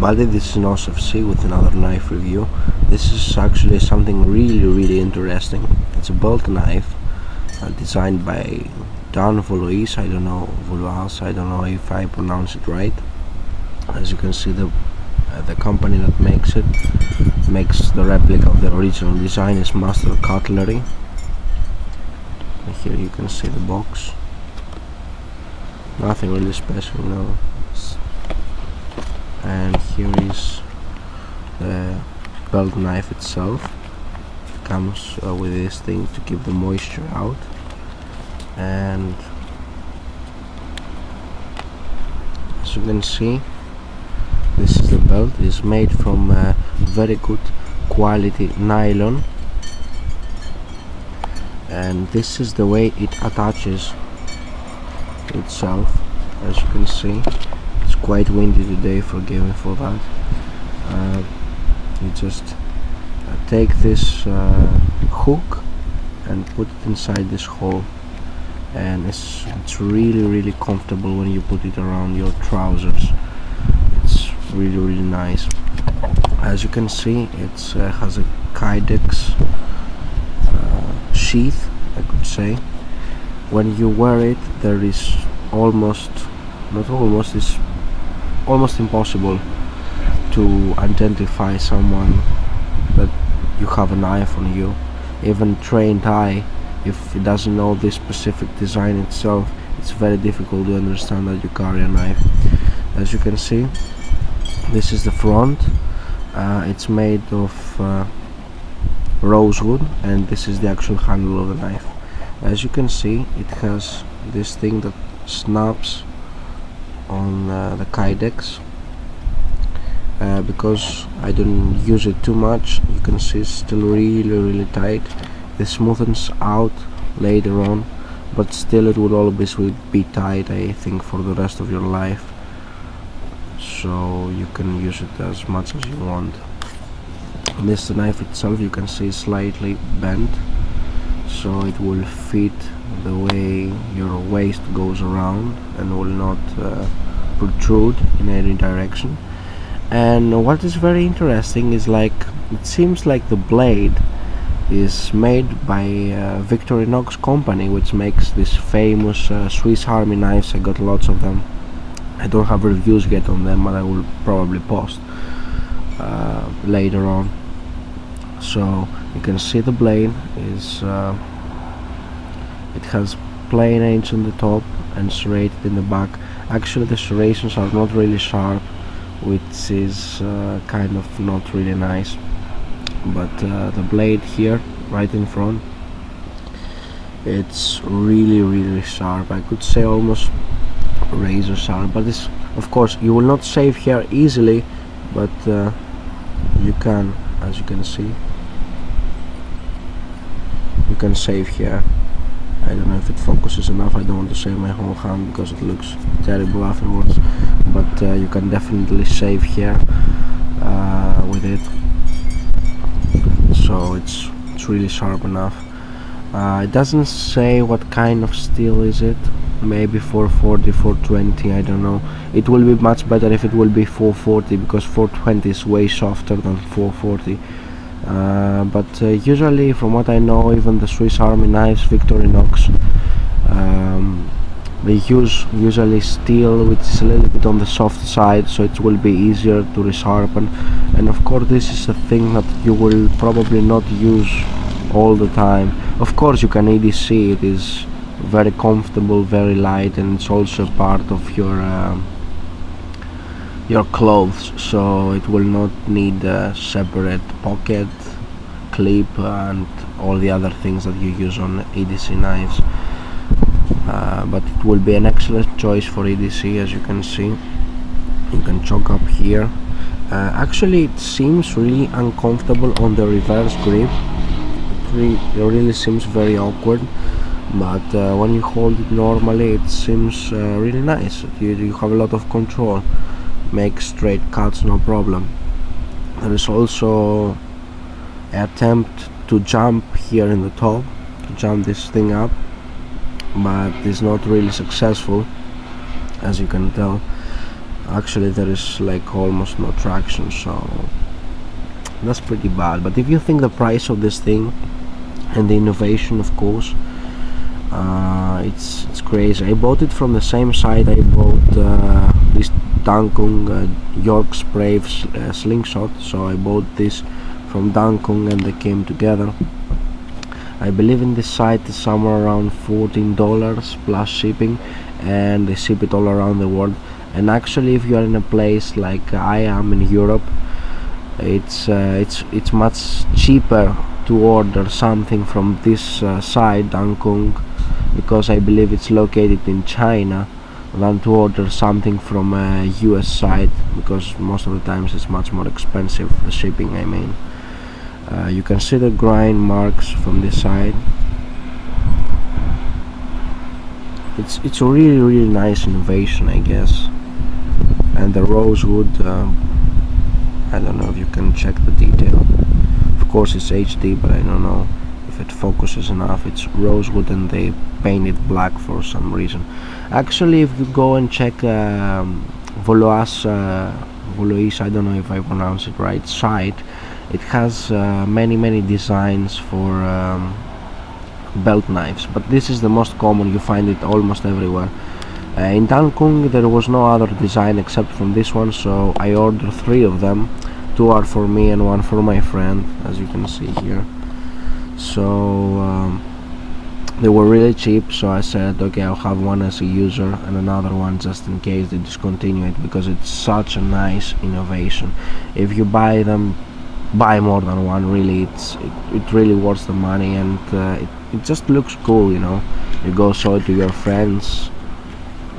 everybody, this is NosFC with another knife review. This is actually something really interesting. It's a bolt knife designed by Dan Volois. I don't know, Volois, I don't know if I pronounce it right. As you can see, the company that makes the replica of the original design is Master Cutlery. And here you can see the box. Nothing really special, no. And here is the belt knife itself. It comes with this thing to keep the moisture out, and as you can see, this is the belt. It's made from very good quality nylon, and this is the way it attaches itself. As you can see, it's quite windy today, forgive me for that. You just take this hook and put it inside this hole, and it's really comfortable when you put it around your trousers. It's really nice. As you can see, it has a Kydex sheath, I could say. When you wear it, there is it's almost impossible to identify someone that you have a knife on you. Even trained eye, if it doesn't know this specific design itself, it's very difficult to understand that you carry a knife. As you can see, this is the front. It's made of rosewood, and this is the actual handle of the knife. As you can see, it has this thing that snaps on the Kydex. Because I don't use it too much, you can see it's still really tight. This smoothens out later on, but still it will always be tight, I think, for the rest of your life. So you can use it as much as you want. This knife itself, you can see, is slightly bent, so it will fit the way your waist goes around and will not protrude in any direction. And what is very interesting is, it seems like the blade is made by Victorinox company, which makes this famous Swiss Army knives. I got lots of them. I don't have reviews yet on them, but I will probably post later on. So you can see the blade is it has plain edge on the top and serrated in the back. Actually, the serrations are not really sharp, which is kind of not really nice, but the blade here right in front, it's really sharp. I could say almost razor sharp, but this, of course, you will not shave here easily, but you can, as you can see, you can shave here. I don't know if it focuses enough. I don't want to shave my whole hand because it looks terrible afterwards, but you can definitely shave here with it. So it's really sharp enough. It doesn't say what kind of steel is it. Maybe 440, 420, I don't know. It will be much better if it will be 440, because 420 is way softer than 440. But usually, from what I know, even the Swiss Army knives, Victorinox, they use usually steel, which is a little bit on the soft side, so it will be easier to resharpen. And of course, this is a thing that you will probably not use all the time. Of course, you can EDC. It is very comfortable, very light, and it's also part of your clothes, so it will not need a separate pocket, clip, and all the other things that you use on EDC knives. But it will be an excellent choice for EDC. As you can see, you can choke up here. Actually, it seems really uncomfortable on the reverse grip. It really seems very awkward, but when you hold it normally, it seems really nice. You have a lot of control. Make straight cuts, no problem. There is also an attempt to jump here in the top, to jump this thing up, but it's not really successful, as you can tell. Actually there is like almost no traction, so that's pretty bad. But if you think the price of this thing and the innovation, of course, it's crazy. I bought it from the same site I bought this Dankung York Spray slingshot, so I bought this from Dankung and they came together. I believe in this site is somewhere around $14 plus shipping, and they ship it all around the world. And actually, if you are in a place like I am in Europe, it's much cheaper to order something from this site, Dankung, because I believe it's located in China, than to order something from a US site, because most of the times it's much more expensive, the shipping I mean. You can see the grind marks from this side. It's a really nice innovation, I guess. And the rosewood, I don't know if you can check the detail. Of course it's HD, but I don't know if it focuses enough. It's rosewood and they paint it black for some reason. Actually, if you go and check Volois, I don't know if I pronounce it right, site, it has many designs for belt knives, but this is the most common. You find it almost everywhere. In Dankung there was no other design except from this one, so I ordered 3 of them. 2 are for me and 1 for my friend, as you can see here. So they were really cheap, so I said okay, I'll have one as a user and another one just in case they discontinue it, because it's such a nice innovation. If you buy them, buy more than one, really. It really worth the money, and it just looks cool, you know. You go show it to your friends.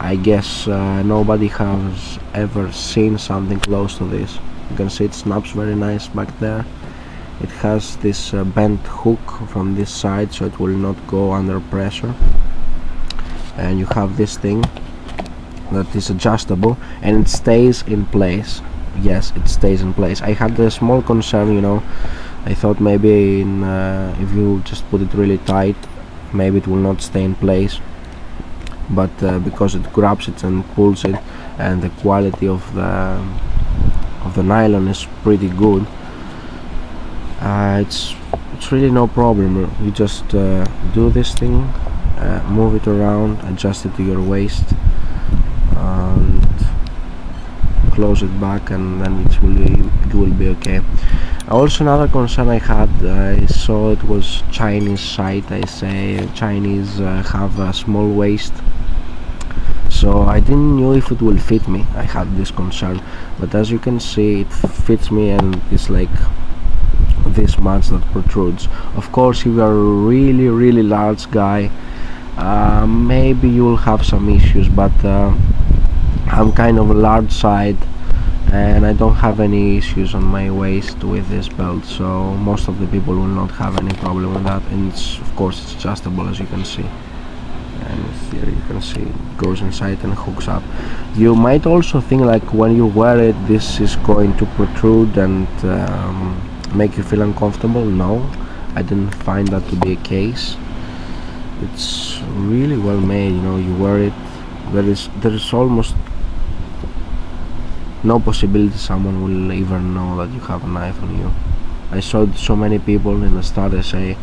I guess nobody has ever seen something close to this. You can see it snaps very nice back there. It has this bent hook from this side, so it will not go under pressure. And you have this thing that is adjustable and it stays in place. Yes, it stays in place. I had a small concern, you know. I thought maybe if you just put it really tight, maybe it will not stay in place. But because it grabs it and pulls it, and the quality of the nylon is pretty good, it's really no problem. You just do this thing, move it around, adjust it to your waist, and close it back, and then it will be okay. Also, another concern I had, I saw it was Chinese site. I say Chinese have a small waist, so I didn't know if it will fit me. I had this concern, but as you can see, it fits me, and it's like this much that protrudes. Of course, if you are a really large guy, maybe you'll have some issues, but I'm kind of a large side and I don't have any issues on my waist with this belt, so most of the people will not have any problem with that. And of course it's adjustable, as you can see, and here you can see it goes inside and hooks up. You might also think like when you wear it, this is going to protrude and make you feel uncomfortable. No, I didn't find that to be a case. It's really well made, you know. You wear it, there is almost no possibility someone will even know that you have a knife on you. I saw so many people in the start, they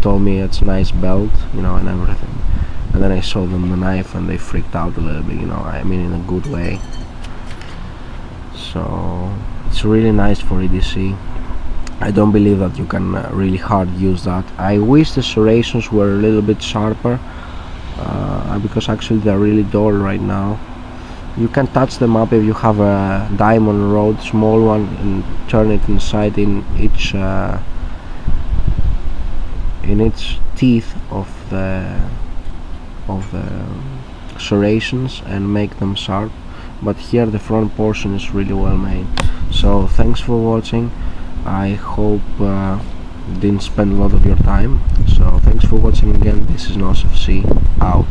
told me it's a nice belt, you know, and everything, and then I showed them the knife and they freaked out a little bit, you know, I mean in a good way. So it's really nice for EDC. I don't believe that you can really hard use that. I wish the serrations were a little bit sharper, because actually they're really dull right now. You can touch them up if you have a diamond rod, small one, and turn it inside in each teeth of the serrations and make them sharp. But here the front portion is really well made. So thanks for watching. I hope didn't spend a lot of your time. So thanks for watching again. This is Nosofc out.